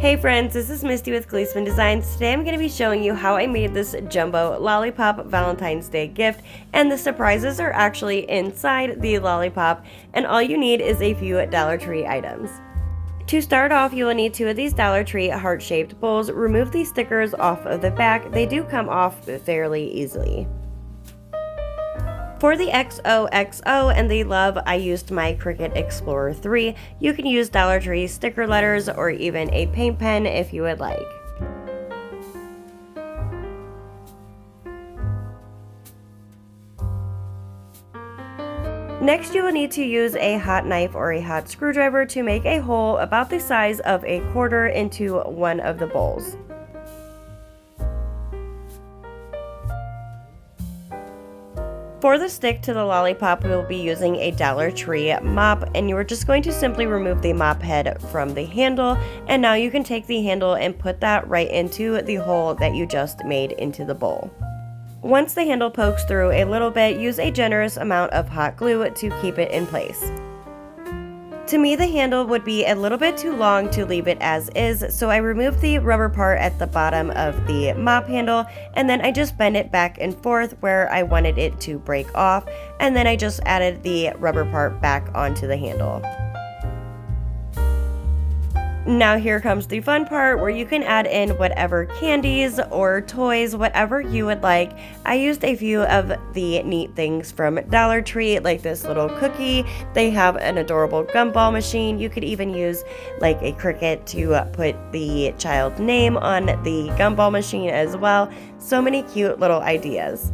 Hey friends, this is Misty with Gleespendesigns. Today I'm going to be showing you how I made this jumbo lollipop Valentine's Day gift, and the surprises are actually inside the lollipop, and all you need is a few Dollar Tree items. To start off, you will need 2 of these Dollar Tree heart-shaped bowls. Remove these stickers off of the back. They do come off fairly easily. For the XOXO and the love, I used my Cricut Explorer 3. You can use Dollar Tree sticker letters or even a paint pen if you would like. Next, you will need to use a hot knife or a hot screwdriver to make a hole about the size of a quarter into one of the bowls. For the stick to the lollipop, we will be using a Dollar Tree mop, and you are just going to simply remove the mop head from the handle, and now you can take the handle and put that right into the hole that you just made into the bowl. Once the handle pokes through a little bit, use a generous amount of hot glue to keep it in place. To me, the handle would be a little bit too long to leave it as is, so I removed the rubber part at the bottom of the mop handle, and then I just bent it back and forth where I wanted it to break off, and then I just added the rubber part back onto the handle. Now here comes the fun part where you can add in whatever candies or toys, whatever you would like. I used a few of the neat things from Dollar Tree, like this little cookie. They have an adorable gumball machine. You could even use like a Cricut to put the child's name on the gumball machine as well. So many cute little ideas.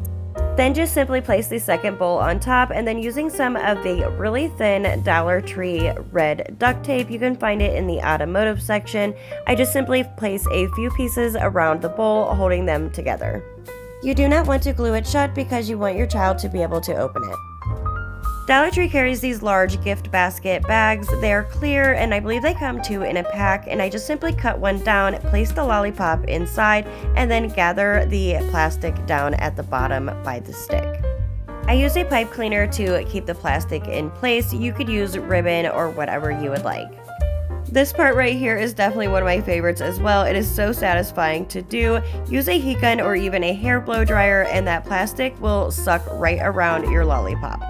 Then just simply place the second bowl on top, and then using some of the really thin Dollar Tree red duct tape, you can find it in the automotive section. I just simply place a few pieces around the bowl, holding them together. You do not want to glue it shut because you want your child to be able to open it. Dollar Tree carries these large gift basket bags. They are clear, and I believe they come 2 in a pack, and I just simply cut one down, place the lollipop inside, and then gather the plastic down at the bottom by the stick. I used a pipe cleaner to keep the plastic in place. You could use ribbon or whatever you would like. This part right here is definitely one of my favorites as well. It is so satisfying to do. Use a heat gun or even a hair blow dryer, and that plastic will suck right around your lollipop.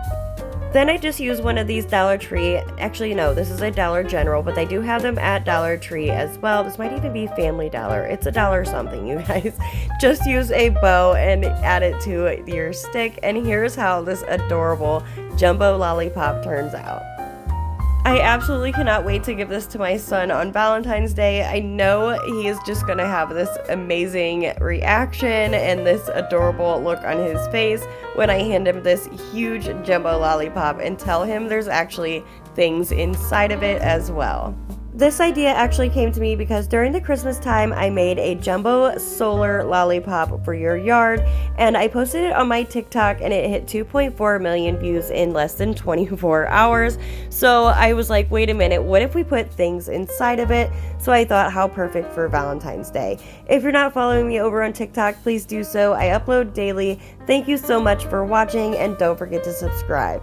Then I just use one of these Dollar Tree, actually no, this is a Dollar General, but they do have them at Dollar Tree as well. This might even be Family Dollar. It's a dollar something, you guys. Just use a bow and add it to your stick, and here's how this adorable jumbo lollipop turns out. I absolutely cannot wait to give this to my son on Valentine's Day. I know he is just going to have this amazing reaction and this adorable look on his face when I hand him this huge jumbo lollipop and tell him there's actually things inside of it as well. This idea actually came to me because during the Christmas time, I made a jumbo solar lollipop for your yard, and I posted it on my TikTok, and it hit 2.4 million views in less than 24 hours. So I was like, wait a minute, what if we put things inside of it? So I thought, how perfect for Valentine's Day. If you're not following me over on TikTok, please do so. I upload daily. Thank you so much for watching, and don't forget to subscribe.